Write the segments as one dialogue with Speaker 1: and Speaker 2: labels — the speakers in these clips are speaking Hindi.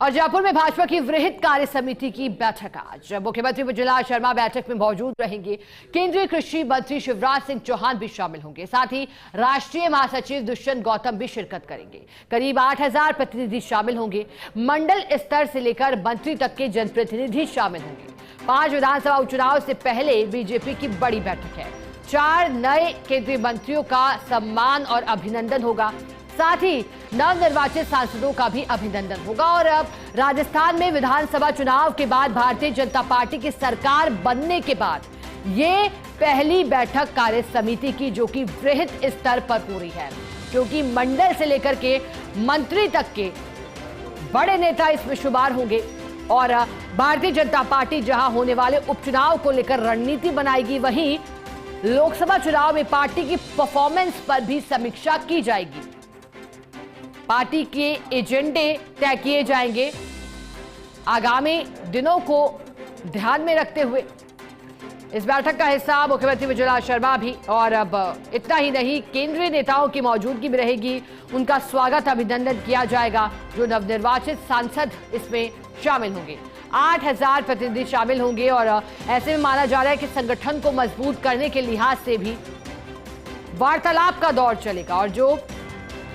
Speaker 1: और जयपुर में भाजपा की वृहद कार्य समिति की बैठक आज। मुख्यमंत्री विजय शर्मा बैठक में मौजूद रहेंगे। केंद्रीय कृषि मंत्री शिवराज सिंह चौहान भी शामिल होंगे। साथ ही राष्ट्रीय महासचिव दुष्यंत गौतम भी शिरकत करेंगे। करीब 8000 प्रतिनिधि शामिल होंगे। मंडल स्तर से लेकर मंत्री तक के जनप्रतिनिधि शामिल होंगे। 5 विधानसभा उपचुनाव से पहले बीजेपी की बड़ी बैठक है। 4 नए केंद्रीय मंत्रियों का सम्मान और अभिनंदन होगा। साथ ही नवनिर्वाचित सांसदों का भी अभिनंदन होगा। और अब राजस्थान में विधानसभा चुनाव के बाद भारतीय जनता पार्टी की सरकार बनने के बाद ये पहली बैठक कार्य समिति की जो कि वृहद स्तर पर पूरी है, क्योंकि मंडल से लेकर के मंत्री तक के बड़े नेता इसमें शुमार होंगे। और भारतीय जनता पार्टी जहां होने वाले उपचुनाव को लेकर रणनीति बनाएगी, वहीं लोकसभा चुनाव में पार्टी की परफॉर्मेंस पर भी समीक्षा की जाएगी। पार्टी के एजेंडे तय किए जाएंगे आगामी दिनों को ध्यान में रखते हुए। इस बैठक का हिस्सा मुख्यमंत्री विजय शर्मा भी। और अब इतना ही नहीं, केंद्रीय नेताओं की मौजूदगी में रहेगी। उनका स्वागत अभिनंदन किया जाएगा। जो नवनिर्वाचित सांसद इसमें शामिल होंगे, 8000 प्रतिनिधि शामिल होंगे। और ऐसे में माना जा रहा है कि संगठन को मजबूत करने के लिहाज से भी वार्तालाप का दौर चलेगा। और जो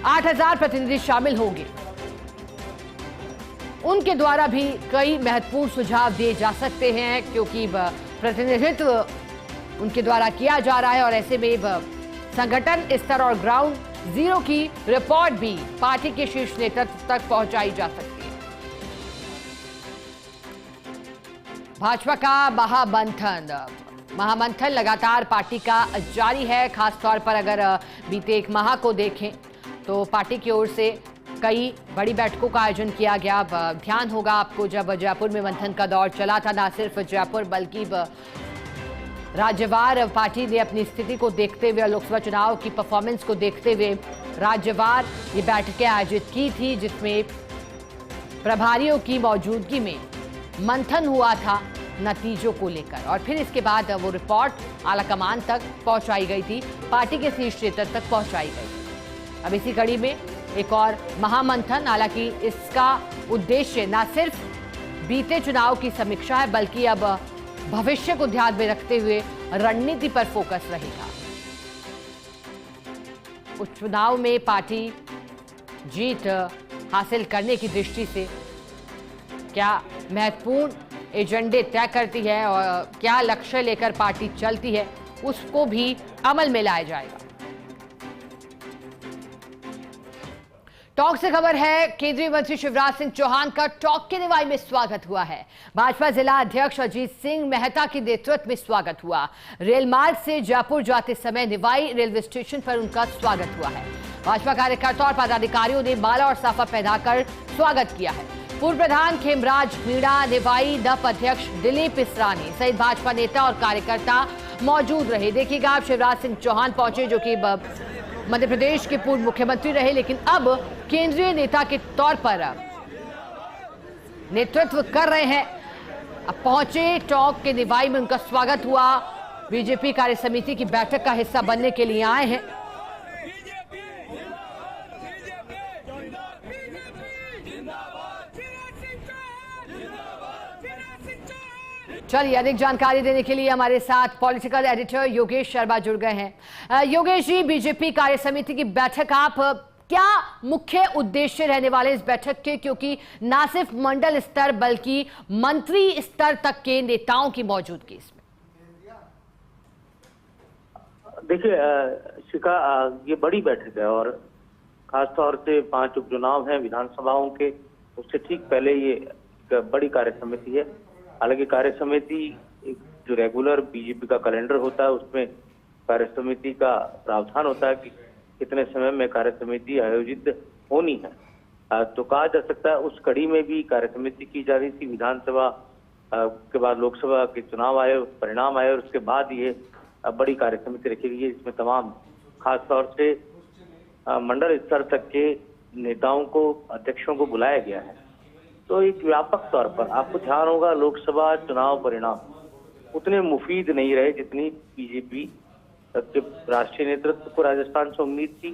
Speaker 1: 8000 प्रतिनिधि शामिल होंगे, उनके द्वारा भी कई महत्वपूर्ण सुझाव दिए जा सकते हैं, क्योंकि प्रतिनिधित्व उनके द्वारा किया जा रहा है। और ऐसे में संगठन स्तर और ग्राउंड जीरो की रिपोर्ट भी पार्टी के शीर्ष नेतृत्व तक पहुंचाई जा सकती है। भाजपा का महामंथन लगातार पार्टी का जारी है। खासतौर पर अगर बीते 1 माह को देखें तो पार्टी की ओर से कई बड़ी बैठकों का आयोजन किया गया। ध्यान होगा आपको, जब जयपुर में मंथन का दौर चला था, ना सिर्फ जयपुर बल्कि राज्यवार पार्टी ने अपनी स्थिति को देखते हुए, लोकसभा चुनाव की परफॉर्मेंस को देखते हुए राज्यवार ये बैठकें आयोजित की थी, जिसमें प्रभारियों की मौजूदगी में मंथन हुआ था नतीजों को लेकर। और फिर इसके बाद वो रिपोर्ट आलाकमान तक पहुंचाई गई थी, पार्टी के शीर्ष नेतृत्व तक पहुंचाई गई। अब इसी कड़ी में एक और महामंथन, हालांकि इसका उद्देश्य न सिर्फ बीते चुनाव की समीक्षा है, बल्कि अब भविष्य को ध्यान में रखते हुए रणनीति पर फोकस रहेगा। उपचुनाव में पार्टी जीत हासिल करने की दृष्टि से क्या महत्वपूर्ण एजेंडे तय करती है और क्या लक्ष्य लेकर पार्टी चलती है, उसको भी अमल में लाया जाएगा। टॉक से खबर है, केंद्रीय मंत्री शिवराज सिंह चौहान का टॉक के निवाई में स्वागत हुआ है। भाजपा जिला अध्यक्ष अजीत सिंह मेहता के नेतृत्व में स्वागत हुआ। रेल मार्ग से जयपुर जाते समय निवाई रेलवे स्टेशन पर उनका स्वागत हुआ है। भाजपा कार्यकर्ता और पदाधिकारियों ने माला और साफा पहनाकर स्वागत किया है। पूर्व प्रधान खेमराज मीणा, निवाई दप अध्यक्ष दिलीप इसरानी सहित भाजपा नेता और कार्यकर्ता मौजूद रहे। देखिएगा आप, शिवराज सिंह चौहान पहुंचे, जो कि मध्य प्रदेश के पूर्व मुख्यमंत्री रहे, लेकिन अब केंद्रीय नेता के तौर पर नेतृत्व कर रहे हैं। अब पहुंचे, टॉक के निवाई में उनका स्वागत हुआ। बीजेपी कार्य समिति की बैठक का हिस्सा बनने के लिए आए हैं। चलिए, अधिक जानकारी देने के लिए हमारे साथ पॉलिटिकल एडिटर योगेश शर्मा जुड़ गए हैं। योगेश जी, बीजेपी कार्य समिति की बैठक, आप क्या मुख्य उद्देश्य रहने वाले इस बैठक के, क्योंकि ना सिर्फ मंडल स्तर बल्कि मंत्री स्तर तक के नेताओं की मौजूदगी इसमें?
Speaker 2: देखिए शिखा, ये बड़ी बैठक है और खासतौर से 5 उपचुनाव हैं विधानसभाओं के, उससे ठीक पहले ये बड़ी कार्य समिति है। हालांकि कार्य समिति जो रेगुलर बीजेपी का कैलेंडर होता है, उसमें कार्य समिति का प्रावधान होता है कि कितने समय में कार्य समिति आयोजित होनी है। तो कहा जा सकता है उस कड़ी में भी कार्य समिति की जा रही थी। विधानसभा के बाद लोकसभा के चुनाव आए, परिणाम आए और उसके बाद ये बड़ी कार्य समिति रखी गई है, जिसमें तमाम खासतौर से मंडल स्तर तक के नेताओं को, अध्यक्षों को बुलाया गया है। तो एक व्यापक तौर पर आपको ध्यान होगा, लोकसभा चुनाव परिणाम उतने मुफीद नहीं रहे जितनी बीजेपी के राष्ट्रीय नेतृत्व को राजस्थान से उम्मीद थी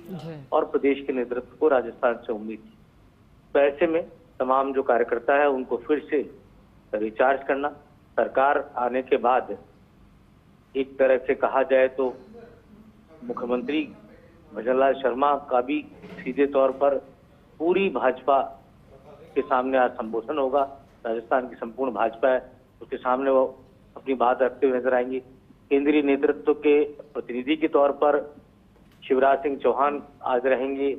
Speaker 2: और प्रदेश के नेतृत्व को राजस्थान से उम्मीद थी। तो ऐसे में तमाम जो कार्यकर्ता है उनको फिर से रिचार्ज करना। सरकार आने के बाद एक तरह से कहा जाए तो मुख्यमंत्री भजनलाल शर्मा का भी सीधे तौर पर पूरी भाजपा के सामने आज संबोधन होगा। राजस्थान की संपूर्ण भाजपा है, उसके सामने वो अपनी बात रखते हुए नजर आएंगे। केंद्रीय नेतृत्व के प्रतिनिधि के तौर पर शिवराज सिंह चौहान आज रहेंगे,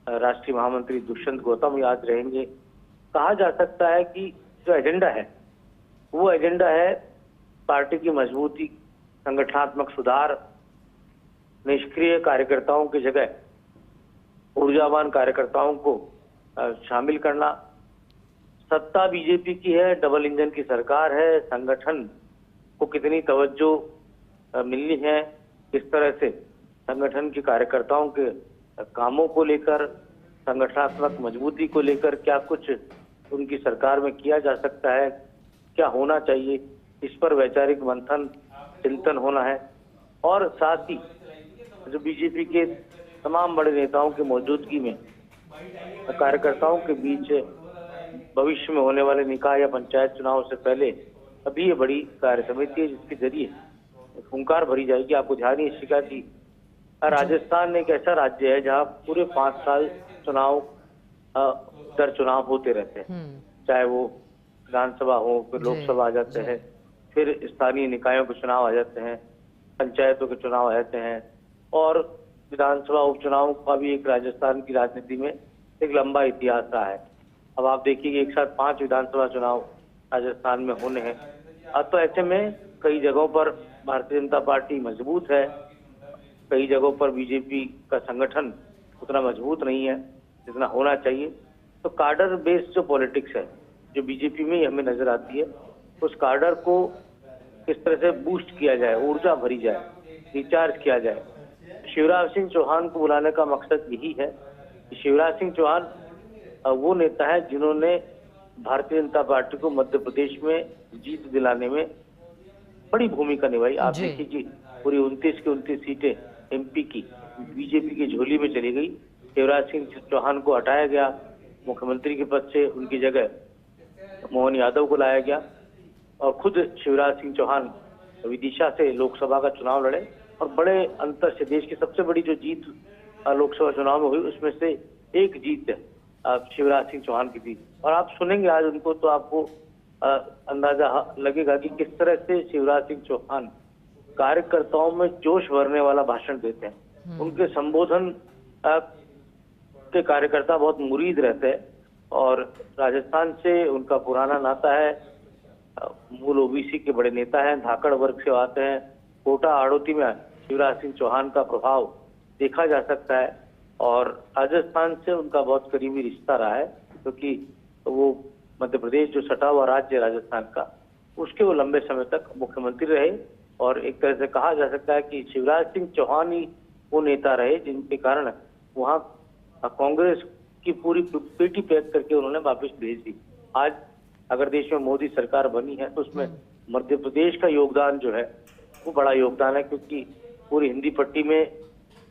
Speaker 2: राष्ट्रीय महामंत्री दुष्यंत गौतम आज रहेंगे। कहा जा सकता है कि जो एजेंडा है वो एजेंडा है पार्टी की मजबूती, संगठनात्मक सुधार, निष्क्रिय कार्यकर्ताओं की जगह ऊर्जावान कार्यकर्ताओं को शामिल करना। सत्ता बीजेपी की है, डबल इंजन की सरकार है, संगठन को कितनी तवज्जो मिलनी है, किस तरह से संगठन के कार्यकर्ताओं के कामों को लेकर, संगठनात्मक मजबूती को लेकर क्या कुछ उनकी सरकार में किया जा सकता है, क्या होना चाहिए, इस पर वैचारिक मंथन चिंतन होना है। और साथ ही जो बीजेपी के तमाम बड़े नेताओं की मौजूदगी में कार्यकर्ताओं के बीच भविष्य में होने वाले निकाय या पंचायत चुनाव से पहले अभी ये बड़ी कार्य समिति है जिसके जरिए हुंकार भरी जाएगी। आपको ध्यान ही शिका की राजस्थान एक ऐसा राज्य है जहाँ पूरे 5 साल चुनाव दर चुनाव होते रहते हैं, चाहे वो विधानसभा हो, फिर लोकसभा आ जाते हैं, फिर स्थानीय निकायों के चुनाव आ जाते हैं, पंचायतों के चुनाव आ जाते हैं, और विधानसभा उपचुनाव का भी एक राजस्थान की राजनीति में एक लंबा इतिहास रहा है। अब आप देखिए एक साथ 5 विधानसभा चुनाव राजस्थान में होने हैं। अब तो ऐसे में कई जगहों पर भारतीय जनता पार्टी मजबूत है, कई जगहों पर बीजेपी का संगठन उतना मजबूत नहीं है जितना होना चाहिए। तो कार्डर बेस्ड जो पॉलिटिक्स है जो बीजेपी में हमें नजर आती है, उस कार्डर को किस तरह से बूस्ट किया जाए, ऊर्जा भरी जाए, रिचार्ज किया जाए। शिवराज सिंह चौहान को बुलाने का मकसद यही है कि शिवराज सिंह चौहान वो नेता है जिन्होंने भारतीय जनता पार्टी को मध्य प्रदेश में जीत दिलाने में बड़ी भूमिका निभाई। आप देखिए कि पूरी 29 की 29 सीटें एमपी की बीजेपी की झोली में चली गई। शिवराज सिंह चौहान को हटाया गया मुख्यमंत्री के पद से, उनकी जगह मोहन यादव को लाया गया और खुद शिवराज सिंह चौहान विदिशा से लोकसभा का चुनाव लड़े और बड़े अंतर से देश की सबसे बड़ी जो जीत लोकसभा चुनाव में हुई उसमें से एक जीत शिवराज सिंह चौहान की थी। और आप सुनेंगे आज उनको तो आपको अंदाजा लगेगा कि किस तरह से शिवराज सिंह चौहान कार्यकर्ताओं में जोश भरने वाला भाषण देते हैं। उनके संबोधन के कार्यकर्ता बहुत मुरीद रहते हैं और राजस्थान से उनका पुराना नाता है, मूल ओबीसी के बड़े नेता हैं, धाकड़ वर्ग से आते हैं। कोटा आड़ोती में शिवराज सिंह चौहान का प्रभाव देखा जा सकता है और राजस्थान से उनका बहुत करीबी रिश्ता रहा है क्योंकि वो मध्य प्रदेश जो सटा हुआ राज्य है राजस्थान का, उसके वो लंबे समय तक मुख्यमंत्री रहे और एक तरह से कहा जा सकता है कि शिवराज सिंह चौहान ही वो नेता रहे जिनके कारण वहाँ कांग्रेस की पूरी पेटी पैक करके उन्होंने वापस भेज दी। आज अगर देश में मोदी सरकार बनी है तो उसमें मध्य प्रदेश का योगदान जो है वो बड़ा योगदान है क्योंकि पूरी हिंदी पट्टी में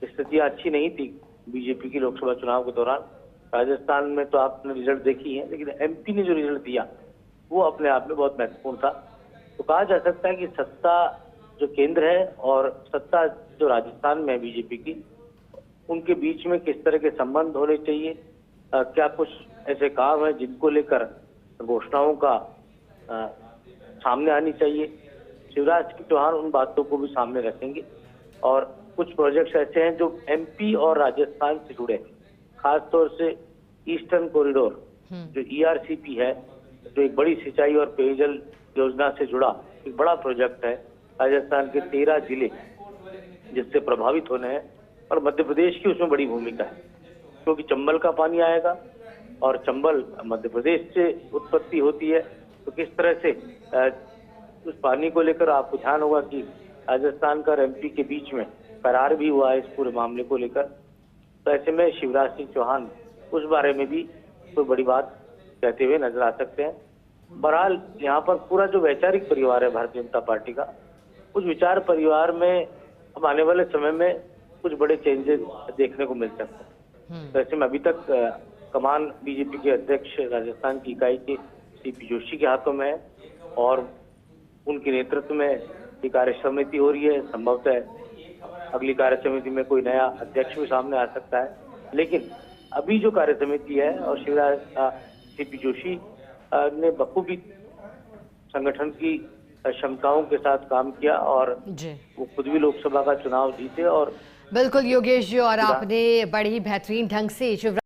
Speaker 2: स्थितियां अच्छी नहीं थी बीजेपी की लोकसभा चुनाव के दौरान। राजस्थान में तो आपने रिजल्ट देखी है, लेकिन एमपी ने जो रिजल्ट दिया वो अपने आप में बहुत महत्वपूर्ण था। तो कहा जा सकता है कि सत्ता जो केंद्र है और सत्ता जो राजस्थान में है बीजेपी की, उनके बीच में किस तरह के संबंध होने चाहिए, क्या कुछ ऐसे काम है जिनको लेकर घोषणाओं का सामने आनी चाहिए। शिवराज सिंह चौहान उन बातों को भी सामने रखेंगे और कुछ प्रोजेक्ट्स ऐसे हैं जो एमपी और राजस्थान से जुड़े हैं, खासतौर से ईस्टर्न कॉरिडोर जो ईआरसीपी है, जो एक बड़ी सिंचाई और पेयजल योजना से जुड़ा एक बड़ा प्रोजेक्ट है। राजस्थान के 13 जिले जिससे प्रभावित होने हैं और मध्य प्रदेश की उसमें बड़ी भूमिका है क्योंकि चंबल का पानी आएगा और चंबल मध्य प्रदेश से उत्पत्ति होती है। तो किस तरह से उस पानी को लेकर आपको ध्यान होगा कि राजस्थान का और एमपी के बीच में करार भी हुआ है इस पूरे मामले को लेकर। तो ऐसे में शिवराज सिंह चौहान उस बारे में भी कोई बड़ी बात कहते हुए नजर आ सकते हैं। बहरहाल यहाँ पर पूरा जो वैचारिक परिवार है भारतीय जनता पार्टी का, उस विचार परिवार में अब आने वाले समय में कुछ बड़े चेंजेस देखने को मिल सकते हैं। तो ऐसे में अभी तक कमान बीजेपी के अध्यक्ष राजस्थान की इकाई के सीपी जोशी के हाथों में है और उनके नेतृत्व में ये कार्य समिति हो रही है। संभवतः अगली कार्य समिति में कोई नया अध्यक्ष भी सामने आ सकता है, लेकिन अभी जो कार्य समिति है और शिवराज सीपी जोशी ने बखूबी संगठन की क्षमताओं के साथ काम किया और
Speaker 1: जी
Speaker 2: वो खुद भी लोकसभा का चुनाव जीते। और
Speaker 1: बिल्कुल योगेश जी, और आपने बड़ी बेहतरीन ढंग से शिवराज